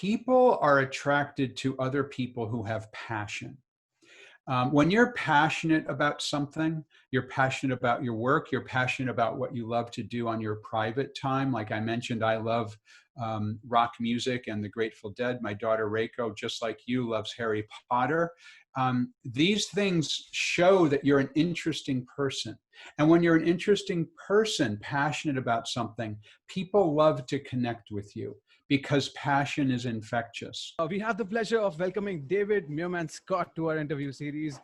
people are attracted to other people who have passion. When you're passionate about something, you're passionate about your work, you're passionate about what you love to do on your private time. Like I mentioned, I love rock music and the Grateful Dead. My daughter Reiko, just like you, loves Harry Potter. These things show that you're an interesting person. And when you're an interesting person, passionate about something, people love to connect with you because passion is infectious. We have the pleasure of welcoming David Meerman Scott to our interview series.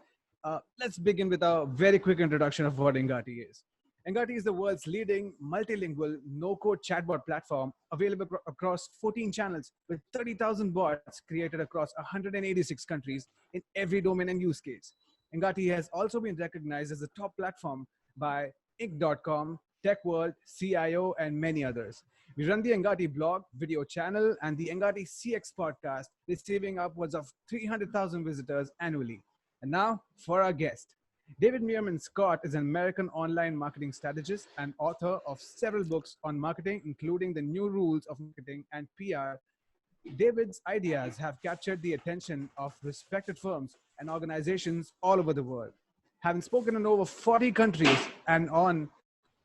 Let's begin with a very quick introduction of what Engati is. Engati is the world's leading multilingual no-code chatbot platform available across 14 channels with 30,000 bots created across 186 countries in every domain and use case. Engati has also been recognized as a top platform by Inc.com, TechWorld, CIO, and many others. We run the Engati blog, video channel, and the Engati CX podcast, receiving upwards of 300,000 visitors annually. And now for our guest. David Meerman Scott is an American online marketing strategist and author of several books on marketing, including The New Rules of Marketing and PR. David's ideas have captured the attention of respected firms and organizations all over the world, having spoken in over 40 countries and on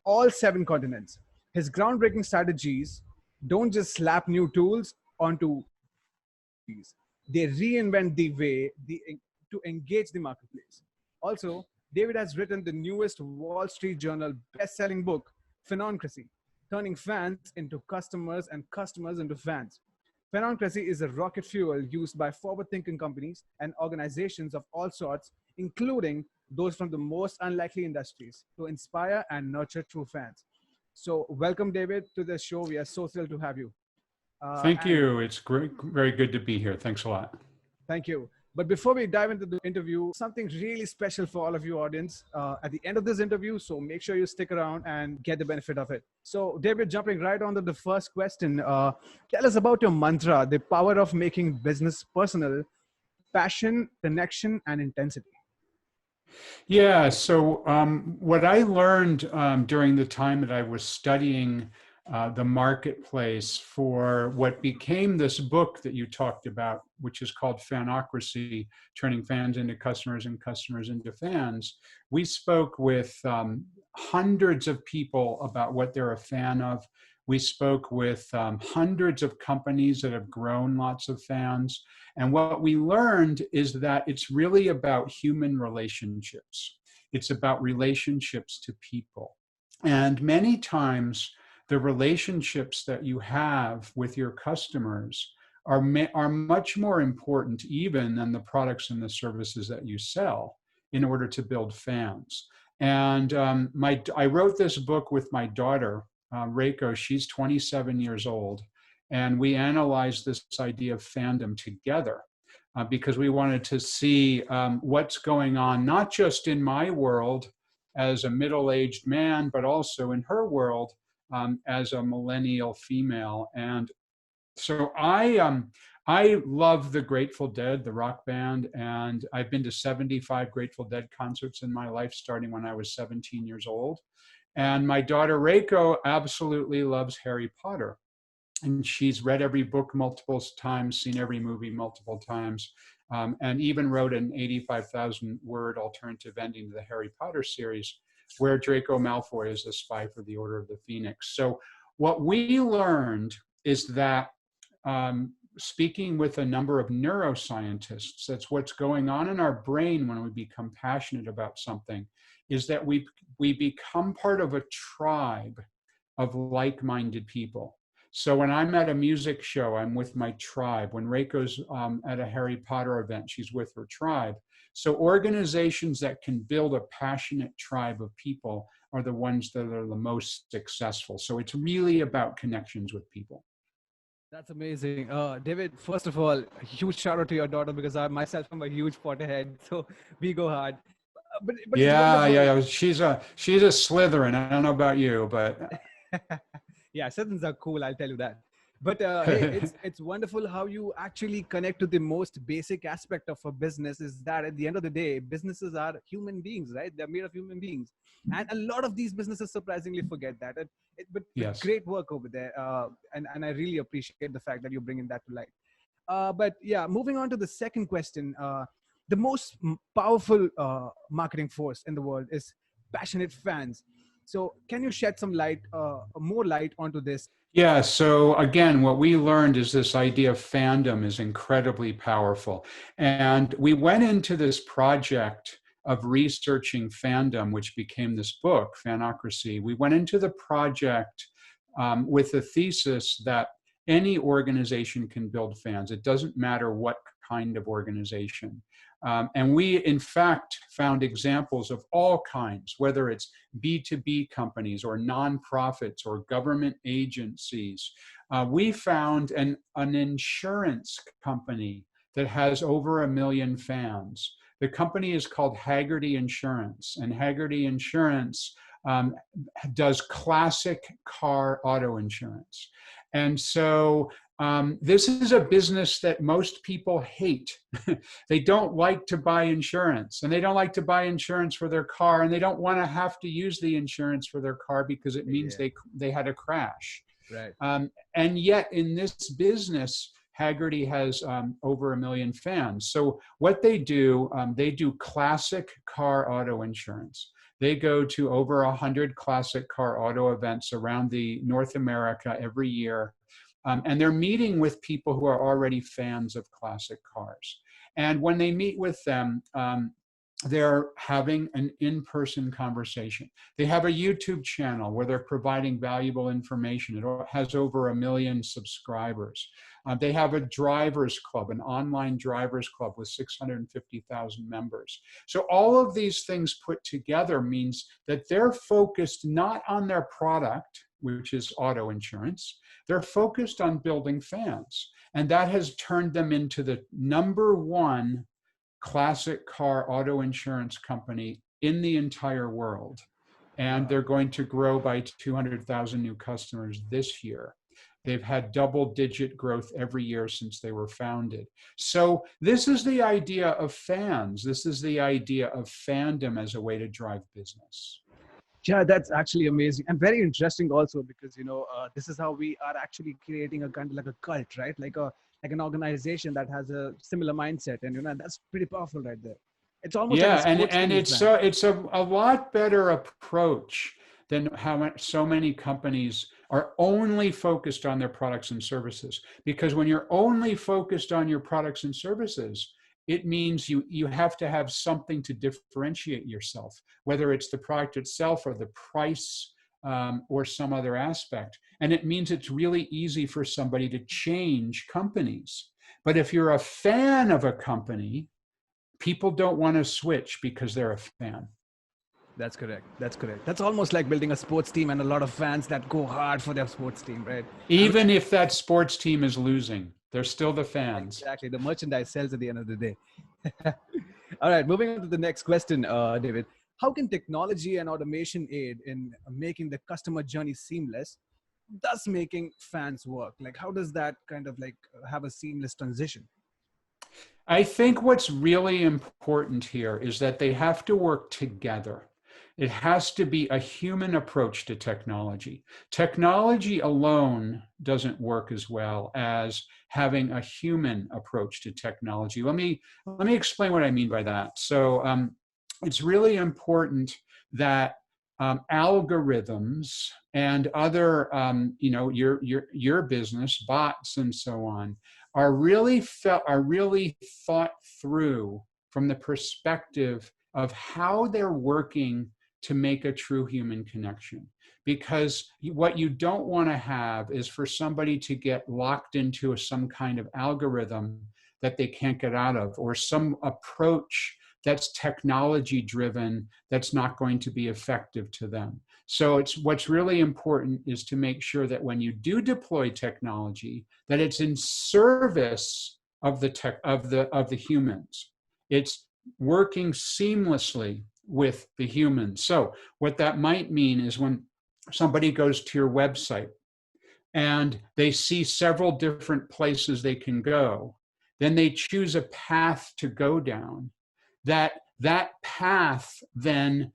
all 7 continents. His groundbreaking strategies don't just slap new tools onto these. They reinvent the way to engage the marketplace. Also, David has written the newest Wall Street Journal best-selling book, Fanocracy, turning fans into customers and customers into fans. Fanocracy is a rocket fuel used by forward-thinking companies and organizations of all sorts, including those from the most unlikely industries, to inspire and nurture true fans. So welcome, David, to the show. We are so thrilled to have you. Thank you. It's great, very good to be here. Thanks a lot. Thank you. But before we dive into the interview, something really special for all of you audience at the end of this interview. So make sure you stick around and get the benefit of it. So David, jumping right on to the first question, tell us about your mantra, the power of making business personal, passion, connection, and intensity. Yeah, so what I learned during the time that I was studying the marketplace for what became this book that you talked about, which is called Fanocracy, Turning Fans into Customers and Customers into Fans. We spoke with hundreds of people about what they're a fan of. We spoke with hundreds of companies that have grown lots of fans. And what we learned is that it's really about human relationships. It's about relationships to people. And many times, the relationships that you have with your customers are much more important even than the products and the services that you sell in order to build fans. And I wrote this book with my daughter, Reiko. She's 27 years old. And we analyzed this idea of fandom together because we wanted to see what's going on, not just in my world as a middle-aged man, but also in her world as a millennial female. And so I love the Grateful Dead, the rock band, and I've been to 75 Grateful Dead concerts in my life, starting when I was 17 years old. And my daughter Reiko absolutely loves Harry Potter. And she's read every book multiple times, seen every movie multiple times, and even wrote an 85,000 word alternative ending to the Harry Potter series, where Draco Malfoy is the spy for the Order of the Phoenix. So what we learned is that speaking with a number of neuroscientists, that's what's going on in our brain when we become passionate about something, is that we become part of a tribe of like-minded people. So when I'm at a music show, I'm with my tribe. When Reiko's at a Harry Potter event, she's with her tribe. So organizations that can build a passionate tribe of people are the ones that are the most successful. So it's really about connections with people. That's amazing. David, first of all, a huge shout out to your daughter, because I myself am a huge Potterhead, so we go hard. But yeah. She's a Slytherin. I don't know about you, but yeah, Slytherins are cool. I'll tell you that. But hey, it's wonderful how you actually connect to the most basic aspect of a business, is that at the end of the day, businesses are human beings, right? They're made of human beings. And a lot of these businesses surprisingly forget that. But yes. Great work over there. And I really appreciate the fact that you're bringing that to light. But yeah, moving on to the second question. The most powerful marketing force in the world is passionate fans. So can you shed some light, more light onto this? Yeah, so again, what we learned is this idea of fandom is incredibly powerful. And we went into this project of researching fandom, which became this book, Fanocracy. We went into the project with the thesis that any organization can build fans. It doesn't matter what kind of organization. And we, in fact, found examples of all kinds, whether it's B2B companies or nonprofits or government agencies. We found an insurance company that has over 1 million fans. The company is called Haggerty Insurance, and Haggerty Insurance does classic car auto insurance. And so this is a business that most people hate. They don't like to buy insurance, and they don't like to buy insurance for their car, and they don't want to have to use the insurance for their car because it means they had a crash. Right. And yet in this business, Haggerty has over 1 million fans. So what they do classic car auto insurance. They go to over 100 classic car auto events around the North America every year. And they're meeting with people who are already fans of classic cars. And when they meet with them, they're having an in-person conversation. They have a YouTube channel where they're providing valuable information. It has over 1 million subscribers. They have a drivers club, an online drivers club with 650,000 members. So all of these things put together means that they're focused not on their product, which is auto insurance. They're focused on building fans. And that has turned them into the #1 classic car auto insurance company in the entire world. And they're going to grow by 200,000 new customers this year. They've had double-digit growth every year since they were founded. So this is the idea of fans. This is the idea of fandom as a way to drive business. Yeah, that's actually amazing and very interesting also, because this is how we are actually creating a kind of like a cult, right? Like an organization that has a similar mindset, and that's pretty powerful right there. It's almost like a Yeah, sports and team it's brand. a lot better approach than how so many companies are only focused on their products and services. Because when you're only focused on your products and services, it means you have to have something to differentiate yourself, whether it's the product itself or the price or some other aspect. And it means it's really easy for somebody to change companies. But if you're a fan of a company, people don't want to switch because they're a fan. That's correct. That's correct. That's almost like building a sports team and a lot of fans that go hard for their sports team, right? Even if that sports team is losing, they're still the fans. Exactly. The merchandise sells at the end of the day. All right. Moving on to the next question, David. How can technology and automation aid in making the customer journey seamless, thus making fans work? Like, how does that kind of like have a seamless transition? I think what's really important here is that they have to work together. It has to be a human approach to technology. Technology alone doesn't work as well as having a human approach to technology. Let me explain what I mean by that. So it's really important that algorithms and other, your business, bots and so on, are really thought through from the perspective of how they're working to make a true human connection. Because what you don't want to have is for somebody to get locked into some kind of algorithm that they can't get out of, or some approach that's technology driven that's not going to be effective to them. So what's really important is to make sure that when you do deploy technology, that it's in service of the humans. It's working seamlessly with the humans. So what that might mean is when somebody goes to your website and they see several different places they can go, then they choose a path to go down. That path then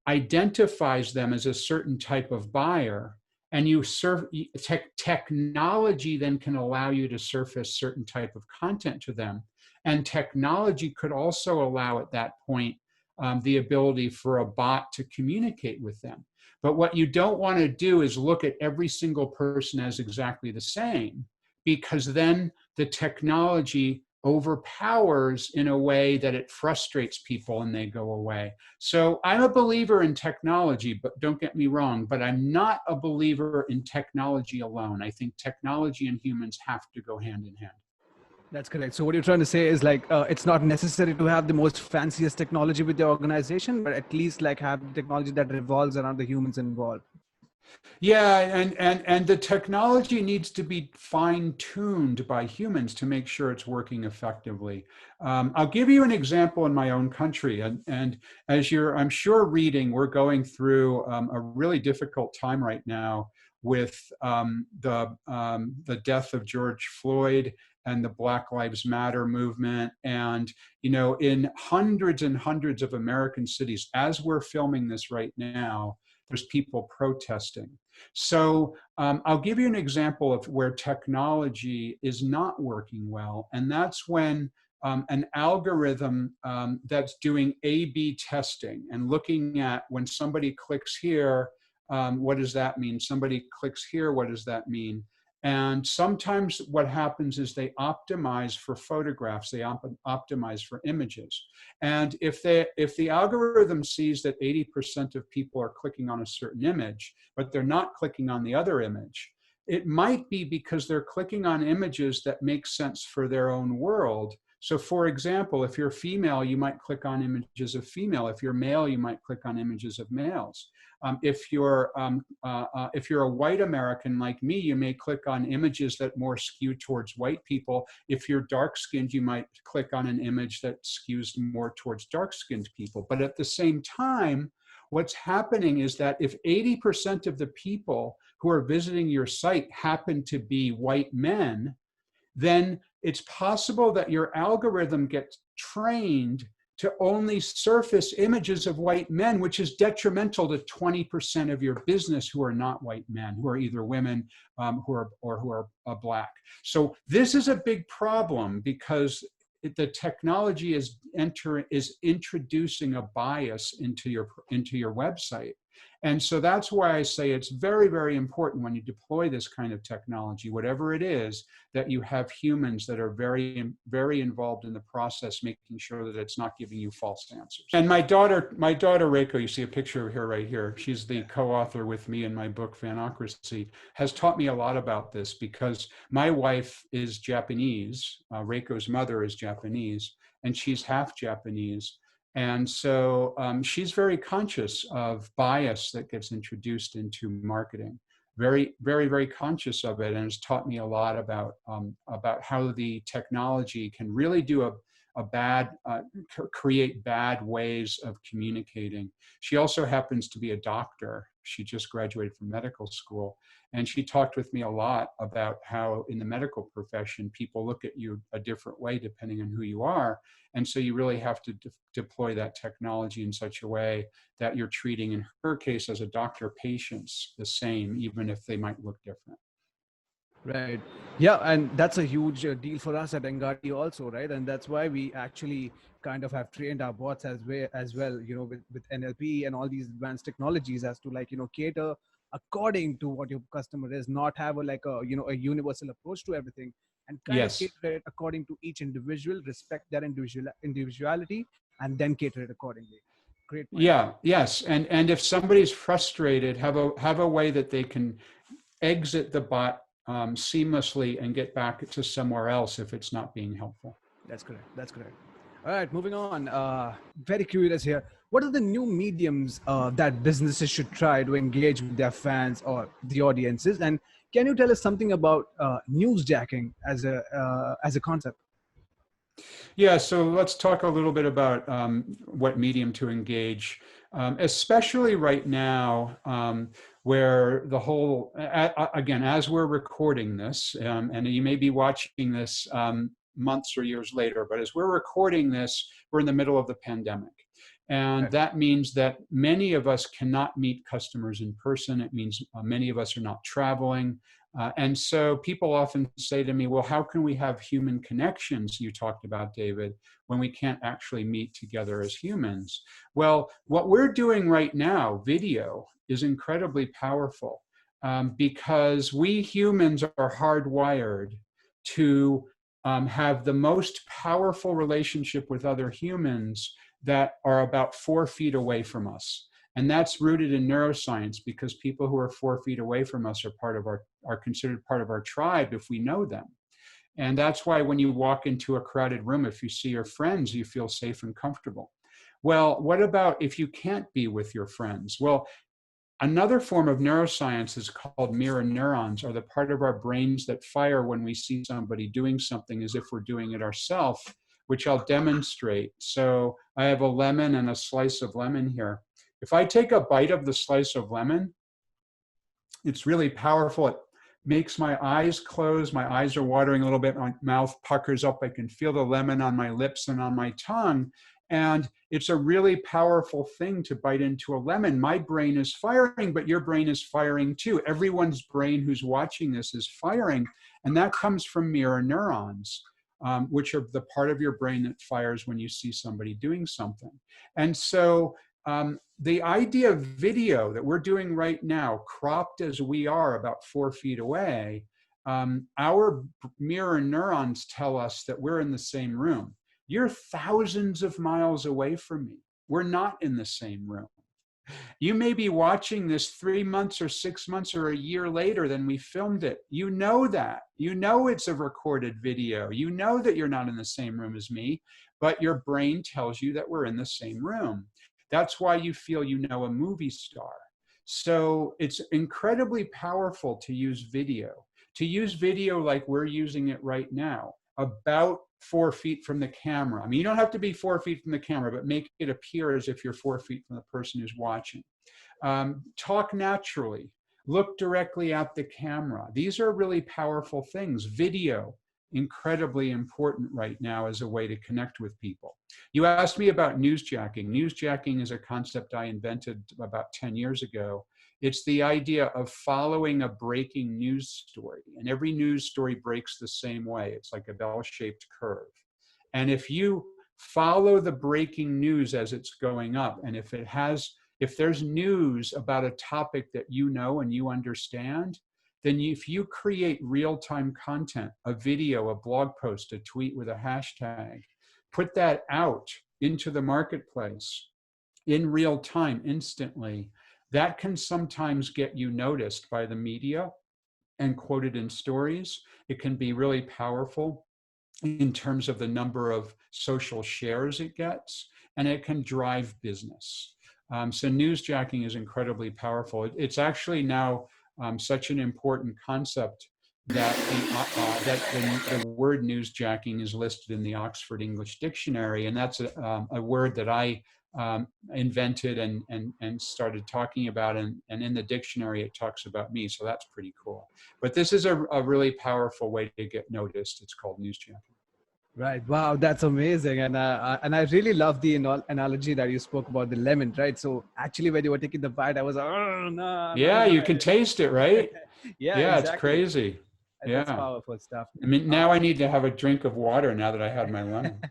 identifies them as a certain type of buyer, and technology then can allow you to surface certain type of content to them. And technology could also allow at that point the ability for a bot to communicate with them. But what you don't want to do is look at every single person as exactly the same, because then the technology overpowers in a way that it frustrates people and they go away. So I'm a believer in technology, but don't get me wrong, but I'm not a believer in technology alone. I think technology and humans have to go hand in hand. That's correct. So what you're trying to say is like it's not necessary to have the most fanciest technology with your organization, but at least like have the technology that revolves around the humans involved. Yeah, and the technology needs to be fine-tuned by humans to make sure it's working effectively. I'll give you an example in my own country, and as you're, I'm sure, reading, we're going through a really difficult time right now with the death of George Floyd and the Black Lives Matter movement, and in hundreds and hundreds of American cities, as we're filming this right now, there's people protesting. So I'll give you an example of where technology is not working well, and that's when an algorithm that's doing A/B testing and looking at when somebody clicks here, what does that mean? Somebody clicks here, what does that mean? And sometimes what happens is they optimize for photographs, they optimize for images. And if the algorithm sees that 80% of people are clicking on a certain image, but they're not clicking on the other image, it might be because they're clicking on images that make sense for their own world. So for example, if you're female, you might click on images of female. If you're male, you might click on images of males. If you're a white American like me, you may click on images that more skew towards white people. If you're dark-skinned, you might click on an image that skews more towards dark-skinned people. But at the same time, what's happening is that if 80% of the people who are visiting your site happen to be white men, then it's possible that your algorithm gets trained to only surface images of white men, which is detrimental to 20% of your business who are not white men, who are either women who are Black. So this is a big problem because the technology is introducing a bias into your website. And so that's why I say it's very, very important when you deploy this kind of technology, whatever it is, that you have humans that are very, very involved in the process, making sure that it's not giving you false answers. And my daughter Reiko, you see a picture of her right here. She's the co-author with me in my book, Fanocracy, has taught me a lot about this because my wife is Japanese. Reiko's mother is Japanese, and she's half Japanese. And so she's very conscious of bias that gets introduced into marketing, very, very, very conscious of it, and has taught me a lot about how the technology can really do create bad ways of communicating. She also happens to be a doctor. She just graduated from medical school. And she talked with me a lot about how in the medical profession, people look at you a different way depending on who you are. And so you really have to deploy that technology in such a way that you're treating, in her case, as a doctor, patients the same, even if they might look different. Right. Yeah, and that's a huge deal for us at Engati also, right? And that's why we actually kind of have trained our bots as well, with NLP and all these advanced technologies as to cater according to what your customer is, not have a universal approach to everything, and kind of Yes. cater it according to each individual, respect their individuality, and then cater it accordingly. Great point. Yeah. Yes. And if somebody's frustrated, have a way that they can exit the bot seamlessly and get back to somewhere else if it's not being helpful. That's correct. That's correct. All right, moving on. Very curious here. What are the new mediums that businesses should try to engage with their fans or the audiences? And can you tell us something about newsjacking as a concept? Yeah, so let's talk a little bit about what medium to engage, especially right now, where the whole, again, as we're recording this, and you may be watching this months or years later, but as we're recording this, we're in the middle of the pandemic. And Right. that means that many of us cannot meet customers in person. It means many of us are not traveling. And so people often say to me, well, how can we have human connections, you talked about, David, when we can't actually meet together as humans? Well, what we're doing right now, video, is incredibly powerful because we humans are hardwired to have the most powerful relationship with other humans that are about 4 feet away from us. And that's rooted in neuroscience, because people who are 4 feet away from us are considered part of our tribe if we know them. And that's why when you walk into a crowded room, if you see your friends, you feel safe and comfortable. Well, what about if you can't be with your friends? Well, another form of neuroscience is called mirror neurons, or the part of our brains that fire when we see somebody doing something as if we're doing it ourselves, which I'll demonstrate. So I have a lemon and a slice of lemon here. If I take a bite of the slice of lemon, it's really powerful. It makes my eyes close. My eyes are watering a little bit. My mouth puckers up. I can feel the lemon on my lips and on my tongue. And it's a really powerful thing to bite into a lemon. My brain is firing, but your brain is firing too. Everyone's brain who's watching this is firing. And that comes from mirror neurons, which are the part of your brain that fires when you see somebody doing something. And so the idea of video that we're doing right now, cropped as we are about 4 feet away, our mirror neurons tell us that we're in the same room. You're thousands of miles away from me. We're not in the same room. You may be watching this 3 months or 6 months or a year later than we filmed it. You know that. You know it's a recorded video. You know that you're not in the same room as me, but your brain tells you that we're in the same room. That's why you feel you know a movie star. So it's incredibly powerful to use video like we're using it right now, about 4 feet from the camera. I mean, you don't have to be 4 feet from the camera, but make it appear as if you're 4 feet from the person who's watching. Talk naturally, look directly at the camera. These are really powerful things. Video, incredibly important right now as a way to connect with people. You asked me about newsjacking. Newsjacking is a concept I invented about 10 years ago. It's the idea of following a breaking news story. And every news story breaks the same way. It's like a bell-shaped curve. And if you follow the breaking news as it's going up, and if there's news about a topic that you know and you understand, then if you create real-time content, a video, a blog post, a tweet with a hashtag, put that out into the marketplace in real time, instantly, that can sometimes get you noticed by the media and quoted in stories. It can be really powerful in terms of the number of social shares it gets, and it can drive business. So newsjacking is incredibly powerful. It's actually now such an important concept that the word newsjacking is listed in the Oxford English Dictionary, and that's a word that I invented and started talking about, and in the dictionary it talks about me, so that's pretty cool. But this is a really powerful way to get noticed. It's called newsjacking. Right. Wow, that's amazing. And I really love the analogy that you spoke about the lemon, right? So actually, when you were taking the bite, I was like, oh no, I'm not Yeah, gonna. you can taste it, right? Yeah, Yeah, it's exactly. crazy. That's Yeah. powerful stuff. I mean, Uh, now I need to have a drink of water now that I had my lemon.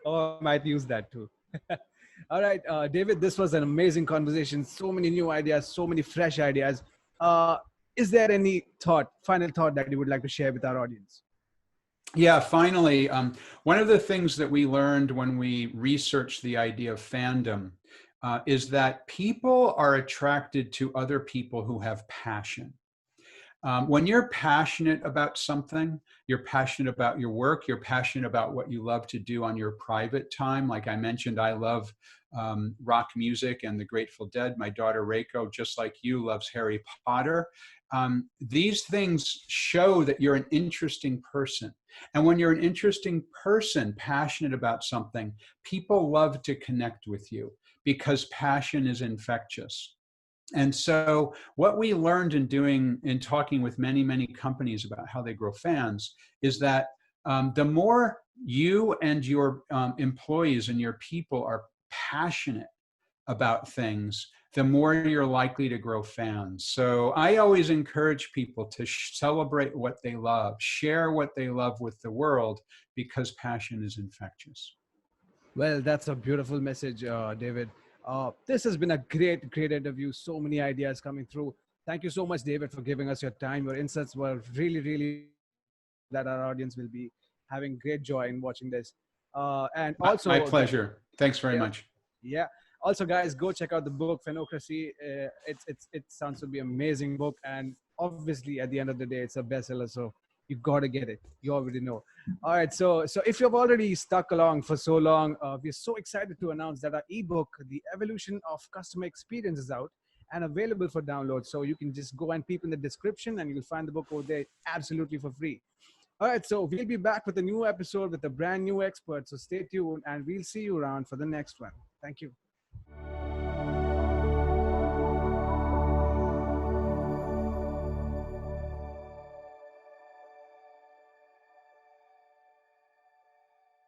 oh, I might use that too. All right, David, this was an amazing conversation. So many new ideas, so many fresh ideas. Uh, is there any final thought that you would like to share with our audience? Yeah, finally, one of the things that we learned when we researched the idea of fandom is that people are attracted to other people who have passion. When you're passionate about something, you're passionate about your work, you're passionate about what you love to do on your private time. Like I mentioned, I love rock music and the Grateful Dead. My daughter Reiko, just like you, loves Harry Potter. These things show that you're an interesting person. And when you're an interesting person, passionate about something, people love to connect with you because passion is infectious. And so what we learned in talking with many, many companies about how they grow fans is that the more you and your employees and your people are passionate about things, the more you're likely to grow fans. So I always encourage people to celebrate what they love, share what they love with the world, because passion is infectious. Well, that's a beautiful message, David. This has been a great interview. So many ideas coming through. Thank you so much, David, for giving us your time. Your insights were really that our audience will be having great joy in watching this. And My also, pleasure. Thanks very yeah, much. yeah. Also, guys, go check out the book Fanocracy. It sounds to be an amazing book, and obviously, at the end of the day, it's a bestseller. So you got to get it. You already know. All right. So if you've already stuck along for so long, we're so excited to announce that our ebook, "The Evolution of Customer Experience," is out and available for download. So you can just go and peep in the description, and you'll find the book over there absolutely for free. All right, so we'll be back with a new episode with a brand new expert. So stay tuned, and we'll see you around for the next one. Thank you.